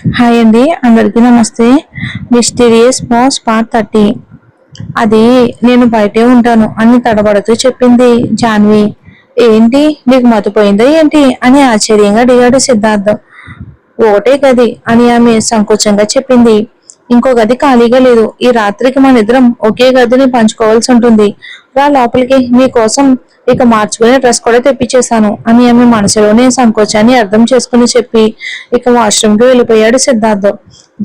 Hi అండి, అందరికీ నమస్తే. Mysterious boss part 30. అది నేను బయటే ఉంటాను అని తడబడుతూ చెప్పింది జాన్వి. ఏంటి, నీకు మతిపోయిందా ఏంటి అని ఆశ్చర్యంగా అడిగాడు సిద్ధార్థ్. ఒకటే గది అని ఆమె సంకోచంగా చెప్పింది. ఇంకో గది ఖాళీగా లేదు. ఈ రాత్రికి మన ఇద్దరం ఒకే గదిని పంచుకోవాల్సి ఉంటుంది. రా లోపలికి, నీ కోసం ఇక మార్చుకునే డ్రెస్ కూడా తెప్పించేశాను అని ఆమె మనసులోనే సంకోచాన్ని అర్థం చేసుకుని చెప్పి ఇక వాష్రూమ్ కి వెళ్ళిపోయాడు సిద్ధార్థ్.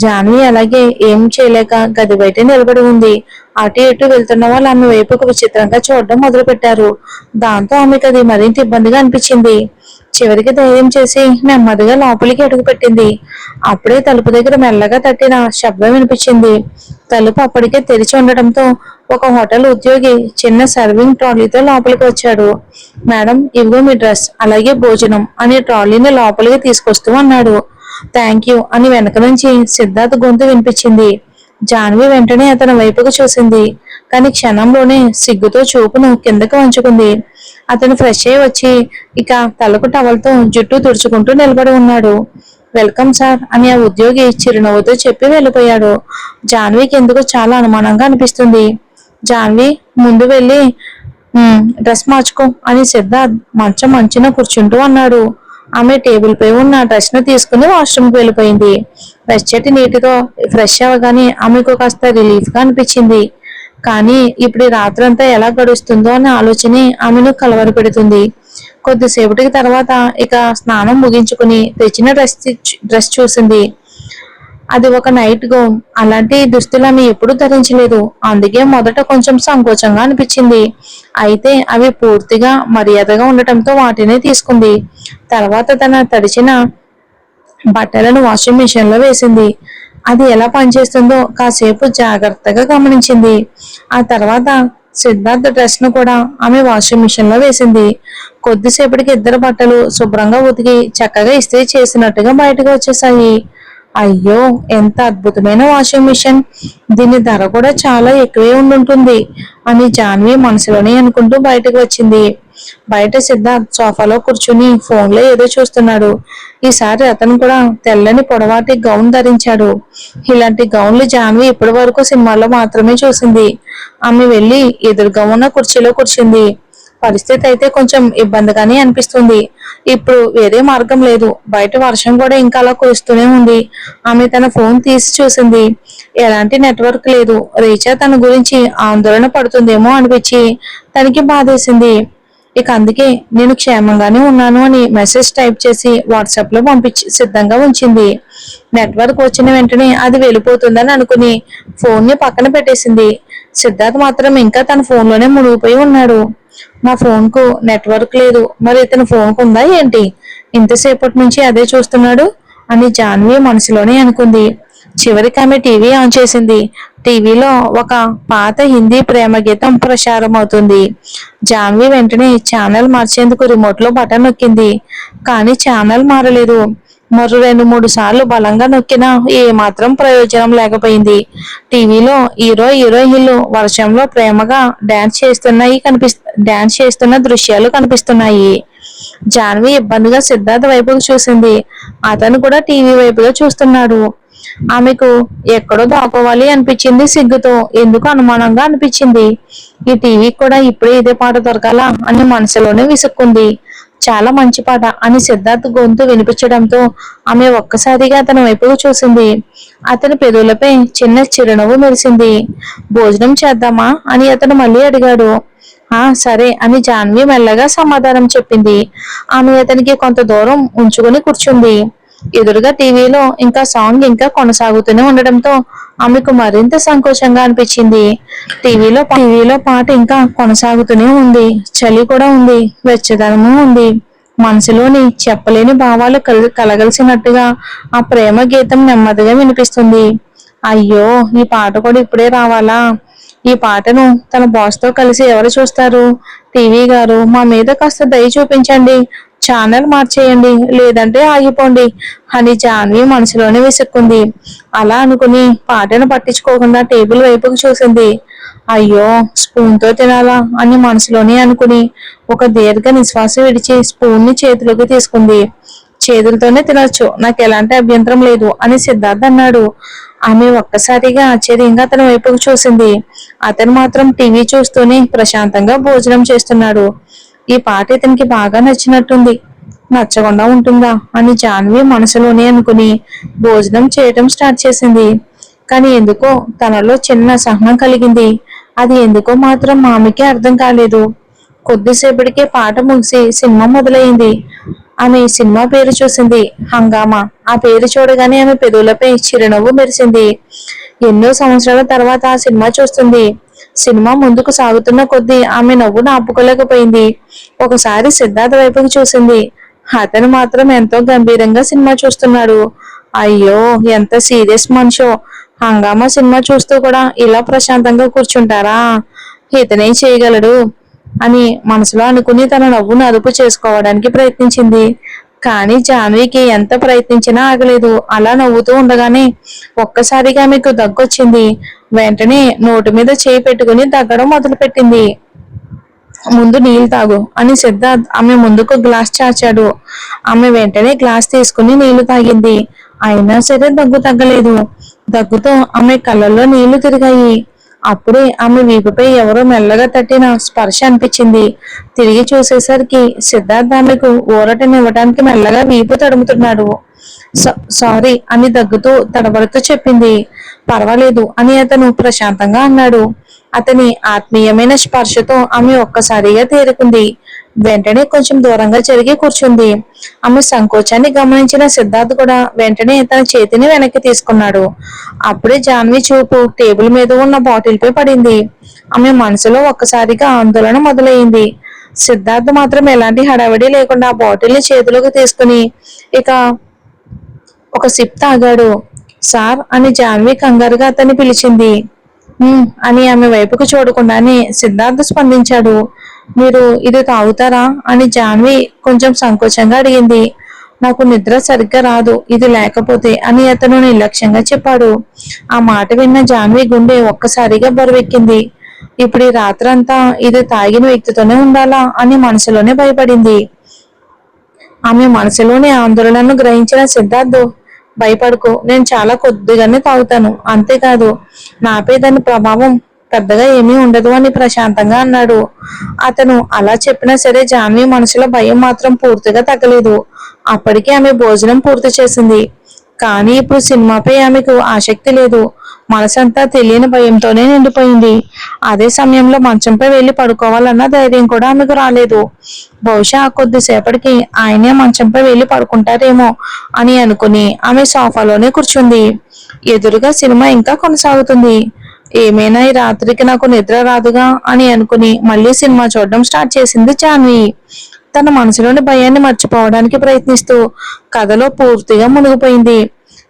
జాన్వి అలాగే ఏం చేయలేక గది బయట నిలబడి ఉంది. అటు ఇటు వెళ్తున్న వాళ్ళు ఆమె వైపుకు విచిత్రంగా చూడడం మొదలు పెట్టారు. దాంతో ఆమెకు అది మరింత ఇబ్బందిగా అనిపించింది. చివరికి ధైర్యం చేసి నెమ్మదిగా లోపలికి అడుగు పెట్టింది. అప్పుడే తలుపు దగ్గర మెల్లగా తట్టిన శబ్దం వినిపించింది. తలుపు అప్పటికే తెరిచి ఉండటంతో ఒక హోటల్ ఉద్యోగి చిన్న సర్వింగ్ ట్రాలీతో లోపలికి వచ్చాడు. మేడం, ఇదిగో మీ డ్రెస్, అలాగే భోజనం అని ట్రాలీని లోపలికి తీసుకొస్తూ అన్నాడు. థ్యాంక్ యూ అని వెనక నుంచి సిద్ధార్థ్ గొంతు వినిపించింది. జాన్వి వెంటనే అతని వైపుకు చూసింది. కానీ క్షణంలోనే సిగ్గుతో చూపును కిందకు వంచుకుంది. అతను ఫ్రెష్ అయి వచ్చి ఇక తలకు టవల్తో జుట్టు తుడుచుకుంటూ నిలబడి ఉన్నాడు. వెల్కమ్ సార్ అని ఆ ఉద్యోగి చిరునవ్వుతో చెప్పి వెళ్ళిపోయాడు. జాన్వికి ఎందుకు చాలా అనుమానంగా అనిపిస్తుంది. జాన్వి, ముందు వెళ్ళి డ్రెస్ మార్చుకో అని సిద్ధార్థ్ మంచం మంచిన కూర్చుంటూ అన్నాడు. ఆమె టేబుల్ పై ఉన్న డ్రెస్ ను తీసుకుని వాష్రూమ్ కి వెళ్ళిపోయింది. వెచ్చటి నీటితో ఫ్రెష్ అవ్వగానే ఆమెకు కాస్త రిలీఫ్ గా అనిపించింది. కానీ ఇప్పుడు ఈ రాత్రంతా ఎలా గడుస్తుందో అనే ఆలోచనే ఆమెను కలవర పెడుతుంది. కొద్దిసేపటికి తర్వాత ఇక స్నానం ముగించుకుని తెచ్చిన డ్రెస్ చూసింది. అది ఒక నైట్ గౌన్. అలాంటి దుస్తులు ఆమె ఎప్పుడూ ధరించలేదు. అందుకే మొదట కొంచెం సంకోచంగా అనిపించింది. అయితే అవి పూర్తిగా మర్యాదగా ఉండటంతో వాటిని తీసుకుంది. తర్వాత తన తడిచిన బట్టలను వాషింగ్ మిషన్ లో వేసింది. అది ఎలా పనిచేస్తుందో కాసేపు జాగ్రత్తగా గమనించింది. ఆ తర్వాత సిద్ధార్థ్ డ్రెస్ ను కూడా ఆమె వాషింగ్ మిషన్ లో వేసింది. కొద్దిసేపటికి ఇద్దరు బట్టలు శుభ్రంగా ఉతికి చక్కగా ఇస్త్రీ చేసినట్టుగా బయటకు వచ్చేసాయి. అయ్యో, ఎంత అద్భుతమైన వాషింగ్ మిషన్! దీని ధర కూడా చాలా ఎక్కువే ఉండుంటుంది అని జాన్వి మనసులోనే అనుకుంటూ బయటకు వచ్చింది. బయట సిద్ధార్థ్ సోఫాలో కూర్చుని ఫోన్లో ఏదో చూస్తున్నాడు. ఈసారి అతను కూడా తెల్లని పొడవాటి గౌన్ ధరించాడు. ఇలాంటి గౌన్లు జాన్వి ఇప్పటి వరకు సినిమాల్లో మాత్రమే చూసింది. ఆమె వెళ్లి ఎదురుగా ఉన్న కుర్చీలో కూర్చుంది. పరిస్థితి అయితే కొంచెం ఇబ్బందిగానే అనిపిస్తుంది. ఇప్పుడు వేరే మార్గం లేదు. బయట వర్షం కూడా ఇంకా అలా కురుస్తూనే ఉంది. ఆమె తన ఫోన్ తీసి చూసింది. ఎలాంటి నెట్వర్క్ లేదు. రీచా తన గురించి ఆందోళన పడుతుందేమో అనిపించి తనకి బాధేసింది. ఇక అందుకే నేను క్షేమంగానే ఉన్నాను అని మెసేజ్ టైప్ చేసి వాట్సాప్ లో పంపించి సిద్ధంగా ఉంచింది. నెట్వర్క్ వచ్చిన వెంటనే అది వెళ్ళిపోతుందని అనుకుని ఫోన్ ని పక్కన పెట్టేసింది. సిద్ధార్థ్ మాత్రం ఇంకా తన ఫోన్ లోనే మునిగిపోయి ఉన్నాడు. నా ఫోన్ కు నెట్వర్క్ లేదు, మరి ఇతని ఫోన్ కు ఉందా ఏంటి? ఇంతసేపటి నుంచి అదే చూస్తున్నాడు అని జాన్వి మనసులోనే అనుకుంది. చివరికి ఆమె టీవీ ఆన్ చేసింది. టీవీలో ఒక పాత హిందీ ప్రేమ గీతం ప్రసారం అవుతుంది. జాన్వి వెంటనే ఛానల్ మార్చేందుకు రిమోట్ లో బటన్ నొక్కింది. కానీ ఛానల్ మారలేదు. మరో 2-3 సార్లు బలంగా నొక్కినా ఏ మాత్రం ప్రయోజనం లేకపోయింది. టీవీలో హీరోయిన్లు వర్షంలో ప్రేమగా డాన్స్ చేస్తున్న దృశ్యాలు కనిపిస్తున్నాయి. జాన్వి ఇబ్బందిగా సిద్ధార్థ్ వైపుకు చూసింది. అతను కూడా టీవీ వైపుగా చూస్తున్నాడు. ఆమెకు ఎక్కడో దాక్కోవాలి అనిపించింది. సిగ్గుతో ఎందుకు అనుమానంగా అనిపించింది. ఈ టీవీకి కూడా ఇప్పుడే ఇదే పాట దొరకాలా అని మనసులోనే విసుక్కుంది. చాలా మంచి పాట అని సిద్ధార్థ్ గొంతు వినిపించడంతో ఆమె ఒక్కసారిగా అతని వైపుకు చూసింది. అతని పెదవులపై చిన్న చిరునవ్వు మెరిసింది. భోజనం చేద్దామా అని అతను మళ్ళీ అడిగాడు. సరే అని జాన్వి మెల్లగా సమాధానం చెప్పింది. ఆమె అతనికి కొంత దూరం ఉంచుకుని కూర్చుంది. ఎదురుగా టీవీలో ఇంకా సాంగ్ ఇంకా కొనసాగుతూనే ఉండడంతో ఆమెకు మరింత సంకోచంగా అనిపించింది. టీవీలో పాట ఇంకా కొనసాగుతూనే ఉంది. చలి కూడా ఉంది, వెచ్చదనము ఉంది. మనసులోని చెప్పలేని భావాలు కలగలిసినట్టుగా ఆ ప్రేమ గీతం నెమ్మదిగా వినిపిస్తుంది. అయ్యో, ఈ పాట కూడా ఇప్పుడే రావాలా? ఈ పాటను తన బాస్ తో కలిసి ఎవరు చూస్తారు? టీవీ గారు, మా మీద కాస్త దయ చూపించండి, ఛానల్ మార్చేయండి, లేదంటే ఆగిపోండి అని జాన్వి మనసులోనే విసుక్కుంది. అలా అనుకుని పాటను పట్టించుకోకుండా టేబుల్ వైపుకు చూసింది. అయ్యో, స్పూన్ తో తినాలా అని మనసులోనే అనుకుని ఒక దీర్ఘ నిశ్వాస విడిచి స్పూన్ ని చేతిలోకి తీసుకుంది. చేతులతోనే తినొచ్చు, నాకు ఎలాంటి అభ్యంతరం లేదు అని సిద్ధార్థ్ అన్నాడు. ఆమె ఒక్కసారిగా ఆశ్చర్యంగా అతని వైపుకు చూసింది. అతను మాత్రం టీవీ చూస్తూనే ప్రశాంతంగా భోజనం చేస్తున్నాడు. ఈ పాట ఇతనికి బాగా నచ్చినట్టుంది, నచ్చకుండా ఉంటుందా అని జాన్వి మనసులోనే అనుకుని భోజనం చేయటం స్టార్ట్ చేసింది. కానీ ఎందుకో తనలో చిన్న సహనం కలిగింది. అది ఎందుకో మాత్రం ఆమెకి అర్థం కాలేదు. కొద్దిసేపటికే పాట ముగిసి సినిమా మొదలైంది. ఆమె సినిమా పేరు చూసింది, హంగామా. ఆ పేరు చూడగానే ఆమె పెదవులపై చిరునవ్వు మెరిసింది. ఎన్నో సంవత్సరాల తర్వాత ఆ సినిమా చూస్తుంది. సినిమా ముందుకు సాగుతున్న కొద్దీ ఆమె నవ్వును ఆపుకోలేకపోయింది. ఒకసారి సిద్ధార్థ్ వైపుకు చూసింది. అతను మాత్రం ఎంతో గంభీరంగా సినిమా చూస్తున్నాడు. అయ్యో, ఎంత సీరియస్ మనిషో! హంగామా సినిమా చూస్తూ కూడా ఇలా ప్రశాంతంగా కూర్చుంటారా? ఇతనే చేయగలడు అని మనసులో అనుకుని తన నవ్వును అదుపు చేసుకోవడానికి ప్రయత్నించింది. కానీ జాన్వికి ఎంత ప్రయత్నించినా ఆగలేదు. అలా నవ్వుతూ ఉండగానే ఒక్కసారిగా ఆమెకు దగ్గొచ్చింది. వెంటనే నోటి మీద చేయి పెట్టుకుని దగ్గడం మొదలుపెట్టింది. ముందు నీళ్లు తాగు అని సిద్ధార్థ్ ఆమె ముందుకు గ్లాస్ చాచాడు. ఆమె వెంటనే గ్లాస్ తీసుకుని నీళ్లు తాగింది. అయినా సరే దగ్గు తగ్గలేదు. దగ్గుతో ఆమె కళ్ళల్లో నీళ్లు తిరిగాయి. అప్పుడే ఆమె వీపుపై ఎవరో మెల్లగా తట్టిన స్పర్శ అనిపించింది. తిరిగి చూసేసరికి సిద్ధార్థ్ ఆమెకు ఊరటనివ్వడానికి మెల్లగా వీపు తడుముతున్నాడు. సారీ అని దగ్గుతూ తడబడుతూ చెప్పింది. పర్వాలేదు అని అతను ప్రశాంతంగా అన్నాడు. అతని ఆత్మీయమైన స్పర్శతో ఆమె ఒక్కసారిగా తేరుకుంది. వెంటనే కొంచెం దూరంగా జరిగి కూర్చుంది. ఆమె సంకోచాన్ని గమనించిన సిద్ధార్థ్ కూడా వెంటనే తన చేతిని వెనక్కి తీసుకున్నాడు. అప్పుడే జాన్వి చూపు టేబుల్ మీద ఉన్న బాటిల్ పై పడింది. ఆమె మనసులో ఒక్కసారిగా ఆందోళన మొదలైంది. సిద్ధార్థ్ మాత్రం ఎలాంటి హడావిడి లేకుండా ఆ బాటిల్ ని చేతిలోకి తీసుకుని ఇక ఒక సిప్ తాగాడు. సార్ అని జాన్వి కంగారుగా అతన్ని పిలిచింది. అని ఆమె వైపుకు చూడకుండానే సిద్ధార్థ్ స్పందించాడు. మీరు ఇది తాగుతారా అని జాన్వి కొంచెం సంకోచంగా అడిగింది. నాకు నిద్ర సరిగ్గా రాదు ఇది లేకపోతే అని అతను నిర్లక్ష్యంగా చెప్పాడు. ఆ మాట విన్న జాన్వి గుండె ఒక్కసారిగా బరువెక్కింది. ఇప్పుడు ఈ రాత్రంతా ఇది తాగిన వ్యక్తితోనే ఉండాలా అని మనసులోనే భయపడింది. ఆమె మనసులోని ఆందోళనను గ్రహించిన సిద్ధార్థ్, భయపడుకో, నేను చాలా కొద్దిగానే తాగుతాను, అంతేకాదు నాపై దాని ప్రభావం పెద్దగా ఏమీ ఉండదు అని ప్రశాంతంగా అన్నాడు. అతను అలా చెప్పినా సరే జాన్వి మనసులో భయం మాత్రం పూర్తిగా తగ్గలేదు. అప్పటికే ఆమె భోజనం పూర్తి చేసింది. కానీ ఇప్పుడు సినిమాపై ఆమెకు ఆసక్తి లేదు. మనసంతా తెలియని భయంతోనే నిండిపోయింది. అదే సమయంలో మంచంపై వెళ్లి పడుకోవాలన్న ధైర్యం కూడా ఆమెకు రాలేదు. బహుశా కొద్దిసేపటికి ఆయనే మంచంపై వెళ్లి పడుకుంటారేమో అని అనుకుని ఆమె సోఫాలోనే కూర్చుంది. ఎదురుగా సినిమా ఇంకా కొనసాగుతుంది. ఏమైనా ఈ రాత్రికి నాకు నిద్ర రాదుగా అని అనుకుని మళ్ళీ సినిమా చూడడం స్టార్ట్ చేసింది జాన్వి. తన మనసులోని భయాన్ని మర్చిపోవడానికి ప్రయత్నిస్తూ కథలో పూర్తిగా మునిగిపోయింది.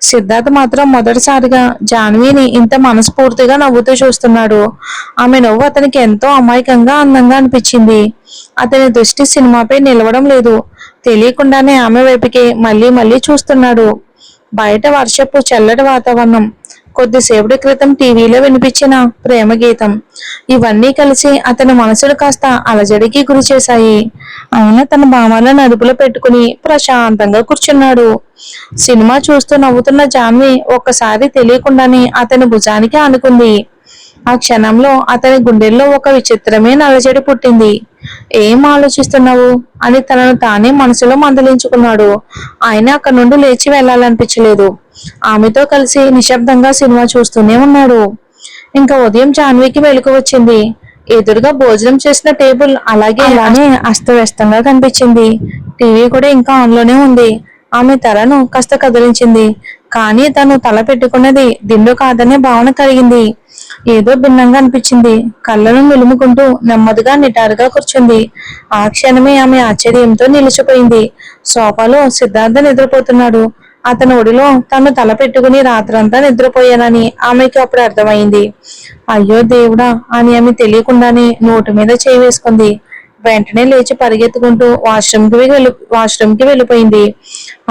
సిద్ధార్థ్ మాత్రం మొదటిసారిగా జాన్విని ఇంత మనస్ఫూర్తిగా నవ్వుతూ చూస్తున్నాడు. ఆమె నవ్వు అతనికి ఎంతో అమాయకంగా అందంగా అనిపించింది. అతని దృష్టి సినిమాపై నిలవడం లేదు. తెలియకుండానే ఆమె వైపుకే మళ్ళీ మళ్ళీ చూస్తున్నాడు. బయట వర్షపు చల్లటి వాతావరణం, కొద్దిసేపటి క్రితం టీవీలో వినిపించిన ప్రేమ గీతం, ఇవన్నీ కలిసి అతని మనసును కాస్త అలజడికి గురి చేశాయి. ఆయన తన భావాలను అదుపులో పెట్టుకుని ప్రశాంతంగా కూర్చున్నాడు. సినిమా చూస్తూ నవ్వుతున్న జాన్వి ఒక్కసారి తెలియకుండానే అతని భుజానికి ఆనుకుంది. ఆ క్షణంలో అతని గుండెల్లో ఒక విచిత్రమైన అలజడి పుట్టింది. ఏం ఆలోచిస్తున్నావు అని తనను తానే మనసులో మందలించుకున్నాడు. ఆయన అక్కడి నుండి లేచి వెళ్లాలనిపించలేదు. ఆమెతో కలిసి నిశ్శబ్దంగా సినిమా చూస్తూనే ఉన్నాడు. ఇంకా ఉదయం జాన్వికి మెలకు వచ్చింది. ఎదురుగా భోజనం చేసిన టేబుల్ అలానే అస్తవ్యస్తంగా కనిపించింది. టీవీ కూడా ఇంకా ఆన్లోనే ఉంది. ఆమె తలను కాస్త కదిలించింది. కానీ తను తల పెట్టుకున్నది దిండు కాదనే భావన కలిగింది. ఏదో భిన్నంగా అనిపించింది. కళ్ళను నిలుముకుంటూ నెమ్మదిగా నిటారుగా కూర్చుంది. ఆ క్షణమే ఆమె ఆశ్చర్యంతో నిలిచిపోయింది. సోఫాలో సిద్ధార్థ నిద్రపోతున్నాడు. అతని ఒడిలో తను తల పెట్టుకుని రాత్రంతా నిద్రపోయానని ఆమెకి అప్పుడు అర్థమైంది. అయ్యో దేవుడా అని ఆమె తెలియకుండానే నోటి మీద చేయి వేసుకుంది. వెంటనే లేచి పరిగెత్తుకుంటూ వాష్రూమ్కి వెళ్ళిపోయింది.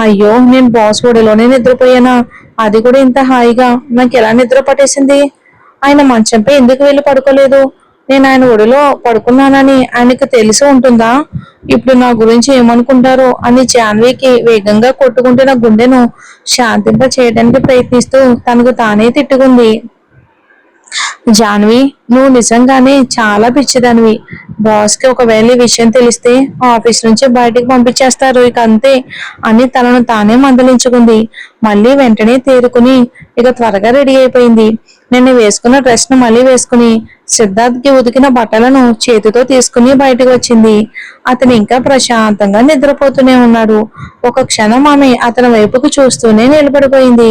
అయ్యో, నేను బాస్ ఒడిలోనే నిద్రపోయానా? అది కూడా ఇంత హాయిగా నాకు ఎలా నిద్ర పట్టేసింది? ఆయన మంచంపై ఎందుకు వెళ్ళి పడుకోలేదు? నేను ఆయన ఒడిలో పడుకున్నానని ఆయనకు తెలిసి ఉంటుందా? ఇప్పుడు నా గురించి ఏమనుకుంటారో అని జాన్వీకి వేగంగా కొట్టుకుంటున్న గుండెను శాంతింప చేయడానికి ప్రయత్నిస్తూ తనకు తానే తిట్టుకుంది. జాన్వి, నువ్వు నిజంగానే చాలా పిచ్చిదానివి. బాస్ కి ఒకవేళ ఈ విషయం తెలిస్తే ఆఫీస్ నుంచి బయటికి పంపించేస్తారు, ఇక అంతే అని తనను తానే మందలించుకుంది. మళ్ళీ వెంటనే తేరుకుని ఇక త్వరగా రెడీ అయిపోయింది. నిన్న వేసుకున్న డ్రెస్ ను మళ్ళీ వేసుకుని సిద్ధార్థ్ కి ఉతికిన బట్టలను చేతితో తీసుకుని బయటకు వచ్చింది. అతను ఇంకా ప్రశాంతంగా నిద్రపోతూనే ఉన్నాడు. ఒక క్షణం ఆమె అతని వైపుకు చూస్తూనే నిలబడిపోయింది.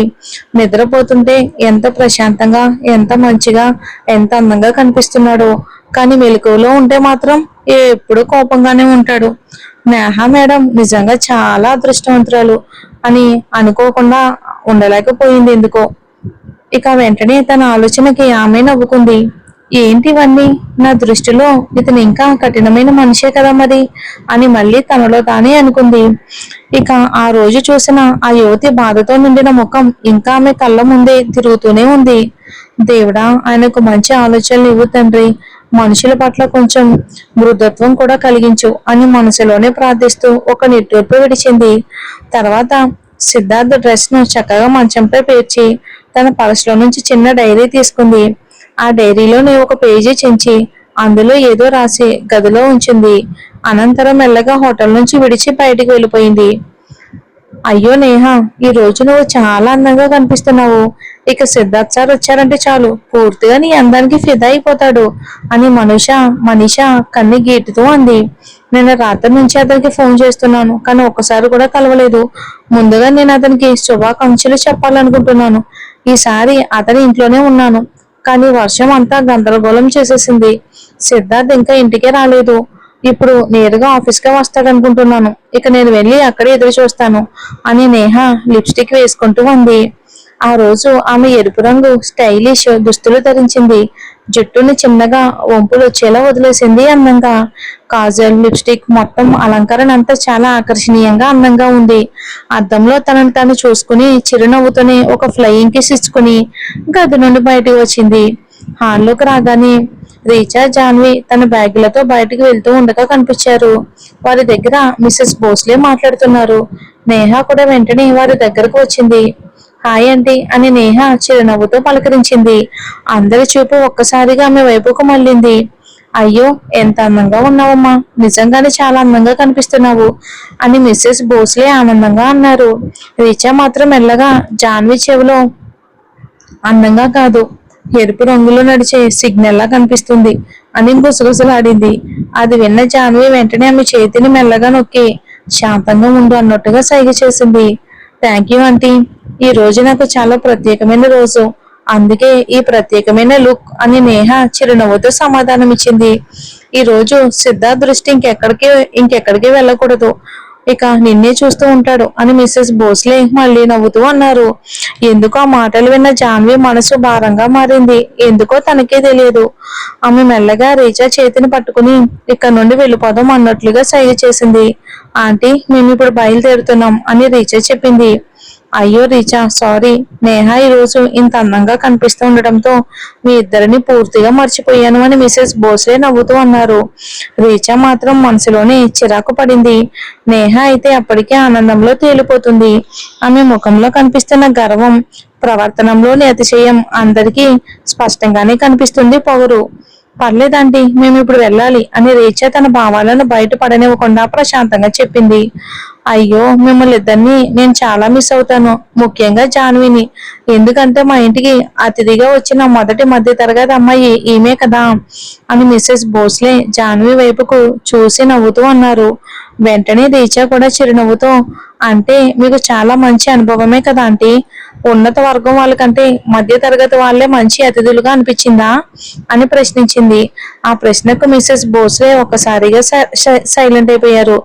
నిద్రపోతుంటే ఎంత ప్రశాంతంగా, ఎంత మంచిగా, ఎంత అందంగా కనిపిస్తున్నాడో. కానీ మెలకువలో ఉంటే మాత్రం ఎప్పుడు కోపంగానే ఉంటాడు. నేహా మేడం నిజంగా చాలా అదృష్టవంతురాలు అని అనుకోకుండా ఉండలేకపోయింది ఎందుకో. ఇక వెంటనే తన ఆలోచనకి ఆమె నవ్వుకుంది. ఏంటివన్నీ? నా దృష్టిలో ఇతను ఇంకా కఠినమైన మనిషే కదా మరి అని మళ్ళీ తనలో తానే అనుకుంది. ఇక ఆ రోజు చూసిన ఆ యువతి బాధతో నిండిన ముఖం ఇంకా ఆమె కళ్ళ ముందే తిరుగుతూనే ఉంది. దేవుడా, ఆయనకు మంచి ఆలోచనలు ఇవ్వు తండ్రి, మనుషుల పట్ల కొంచెం మృదుత్వం కూడా కలిగించు అని మనసులోనే ప్రార్థిస్తూ ఒక నిట్టూర్పు విడిచింది. తర్వాత సిద్ధార్థ్ డ్రెస్ ను చక్కగా మంచంపై పేర్చి తన పర్సులో నుంచి చిన్న డైరీ తీసుకుంది. ఆ డైరీలోని ఒక పేజీ చించి అందులో ఏదో రాసి గదిలో ఉంచింది. అనంతరం మెల్లగా హోటల్ నుంచి విడిచి బయటికి వెళ్ళిపోయింది. అయ్యో నేహ, ఈ రోజు నువ్వు చాలా అందంగా కనిపిస్తున్నావు. ఇక సిద్ధార్థ్ సార్ వచ్చారంటే చాలు పూర్తిగా నీ అందానికి ఫిదా అయిపోతాడు అని మనీషా కన్ని గీటుతూ అంది. నిన్న రాత్రి నుంచి అతనికి ఫోన్ చేస్తున్నాను, కానీ ఒక్కసారి కూడా కలవలేదు. ముందుగా నేను అతనికి శుభాకాంక్షలు చెప్పాలనుకుంటున్నాను. ఈసారి అతని ఇంట్లోనే ఉన్నాను, కానీ వర్షం అంతా గందరగోళం చేసేసింది. సిద్ధార్థ్ ఇంకా ఇంటికే రాలేదు. ఇప్పుడు నేరుగా ఆఫీస్కే వస్తాడనుకుంటున్నాను. ఇక నేను వెళ్ళి అక్కడే ఎదురు చూస్తాను అని నేహ లిప్స్టిక్ వేసుకుంటూ ఉంది. ఆ రోజు ఆమె ఎరుపు రంగు స్టైలిష్ దుస్తులు ధరించింది. జుట్టుని చిన్నగా వంపులు వచ్చేలా వదిలేసింది అందంగా. కాజల్, లిప్స్టిక్, మొత్తం అలంకరణ అంతా చాలా ఆకర్షణీయంగా అందంగా ఉంది. అద్దంలో తనను తాను చూసుకుని చిరునవ్వుతోనే ఒక ఫ్లయింగ్ కిస్ ఇచ్చుకుని గది నుండి బయటకు వచ్చింది. హాల్లోకి రాగానే రీచా, జాన్వి తన బ్యాగులతో బయటకు వెళ్తూ ఉండగా కనిపించారు. వారి దగ్గర మిస్సెస్ భోస్లే మాట్లాడుతున్నారు. నేహ కూడా వెంటనే వారి దగ్గరకు వచ్చింది. హాయ్ అండి అని నేహ చిరునవ్వుతో పలకరించింది. అందరి చూపు ఒక్కసారిగా ఆమె వైపుకు మళ్ళింది. అయ్యో, ఎంత అందంగా ఉన్నావమ్మా, నిజంగానే చాలా అందంగా కనిపిస్తున్నావు అని మిస్సెస్ భోస్లే ఆనందంగా అన్నారు. రీచా మాత్రం మెల్లగా జాన్వి చెవిలో అందంగా కాదు, ఎరుపు రంగులో నడిచే సిగ్నల్ లా కనిపిస్తుంది అని గుసగుసలాడింది. అది విన్న జాన్వి వెంటనే ఆమె చేతిని మెల్లగా నొక్కి శాంతంగా ఉండు అన్నట్టుగా సైగ చేసింది. థ్యాంక్ యూ ఆంటీ, ఈ రోజు నాకు చాలా ప్రత్యేకమైన రోజు, అందుకే ఈ ప్రత్యేకమైన లుక్ అని నేహ చిరునవ్వుతో సమాధానం ఇచ్చింది. ఈ రోజు సిద్ధార్థ్ దృష్టి ఇంకెక్కడికి వెళ్ళకూడదు, ఇక నిన్నే చూస్తూ ఉంటాడు అని మిస్సెస్ భోస్లే మళ్ళీ నవ్వుతూ అన్నారు. ఎందుకో ఆ మాటలు విన్న జాన్వి మనసు భారంగా మారింది. ఎందుకో తనకే తెలియదు. ఆమె మెల్లగా రీచా చేతిని పట్టుకుని ఇక్కడ నుండి వెళ్ళిపోదాం అన్నట్లుగా సైగ చేసింది. ఆంటీ, మేము ఇప్పుడు బయలుదేరుతున్నాం అని రీచా చెప్పింది. అయ్యో రీచా, సారీ. నేహ ఈ రోజు ఇంత అందంగా కనిపిస్తూ ఉండటంతో మీ ఇద్దరిని పూర్తిగా మర్చిపోయాను అని మిసెస్ భోస్లే నవ్వుతూ అన్నారు. రీచా మాత్రం మనసులోనే చిరాకు పడింది. నేహ అయితే అప్పటికే ఆనందంలో తేలిపోతుంది. ఆమె ముఖంలో కనిపిస్తున్న గర్వం, ప్రవర్తనంలోని అతిశయం అందరికీ స్పష్టంగానే కనిపిస్తుంది. పొగరు. పర్లేదండి, మేము ఇప్పుడు వెళ్ళాలి అని రీచా తన భావాలను బయట పడనివ్వకుండా ప్రశాంతంగా చెప్పింది. అయ్యో, మిమ్మల్ని ఇద్దరిని నేను చాలా మిస్ అవుతాను, ముఖ్యంగా జాన్విని. ఎందుకంటే మా ఇంటికి అతిథిగా వచ్చిన మొదటి మధ్య తరగతి అమ్మాయి ఈమె కదా అని మిస్సెస్ భోస్లే జాన్వి వైపుకు చూసి నవ్వుతూ అన్నారు. వెంటనే రీచా కూడా చిరునవ్వుతో, అంటే మీకు చాలా మంచి అనుభవమే కదా ఆంటీ, ఉన్నత వర్గం వాళ్ళకంటే మధ్య తరగతి వాళ్ళే మంచి అతిథులుగా అనిపించిందా అని ప్రశ్నించింది. ఆ ప్రశ్నకు మిస్సెస్ భోస్లే ఒక్కసారిగా సైలెంట్ అయిపోయారు.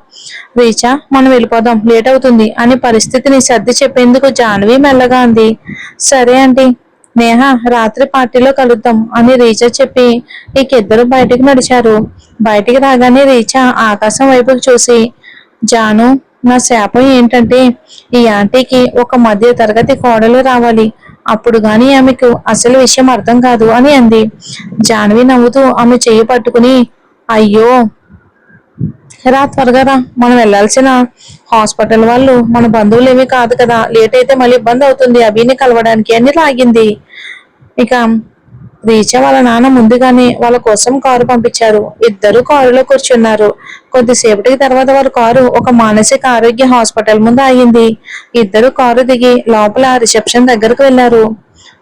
రీచా, మనం వెళ్ళిపోదాం, లేట్ అవుతుంది అని పరిస్థితిని సర్ది చెప్పేందుకు జాన్వి మెల్లగా అంది. సరే ఆంటీ, నేహ రాత్రి పార్టీలో కలుద్దాం అని రీచా చెప్పి ఇక ఇద్దరు బయటికి నడిచారు. బయటికి రాగానే రీచా ఆకాశం వైపుకు చూసి, జాను, నా శాపం ఏంటంటే ఈ ఆంటీకి ఒక మధ్య తరగతి కోడలు రావాలి, అప్పుడు గాని ఆమెకు అసలు విషయం అర్థం కాదు అని అంది. జాన్వి నవ్వుతూ ఆమె చెయ్యి పట్టుకుని, అయ్యో రా, త్వరగా రా, మనం వెళ్ళాల్సిన హాస్పిటల్ వాళ్ళు మన బంధువులు ఏమీ కాదు కదా, లేట్ అయితే మళ్ళీ ఇబ్బంది అవుతుంది అభిని కలవడానికి అని లాగింది. ఇక రీచా వాళ్ళ నాన్న ముందుగానే వాళ్ళ కోసం కారు పంపించారు. ఇద్దరు కారులో కూర్చున్నారు. కొద్దిసేపటికి తర్వాత వారి కారు ఒక మానసిక ఆరోగ్య హాస్పిటల్ ముందు ఆగింది. ఇద్దరు కారు దిగి లోపల రిసెప్షన్ దగ్గరకు వెళ్లారు.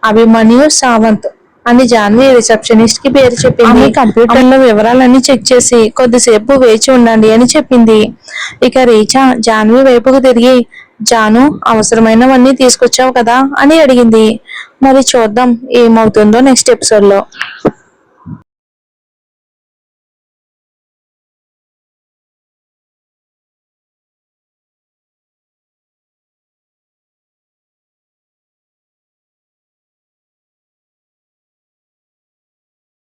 అభిమన్యు సావంత్ అని జాన్వి రిసెప్షనిస్ట్ కి పేరు చెప్పింది. కంప్యూటర్ లో వివరాలన్నీ చెక్ చేసి కొద్దిసేపు వేచి ఉండండి అని చెప్పింది. ఇక రీచా జాన్వి వైపుకు తిరిగి, జాను, అవసరమైనవన్నీ తీసుకొచ్చావు కదా అని అడిగింది. మరి చూద్దాం ఏమవుతుందో నెక్స్ట్ ఎపిసోడ్ లో.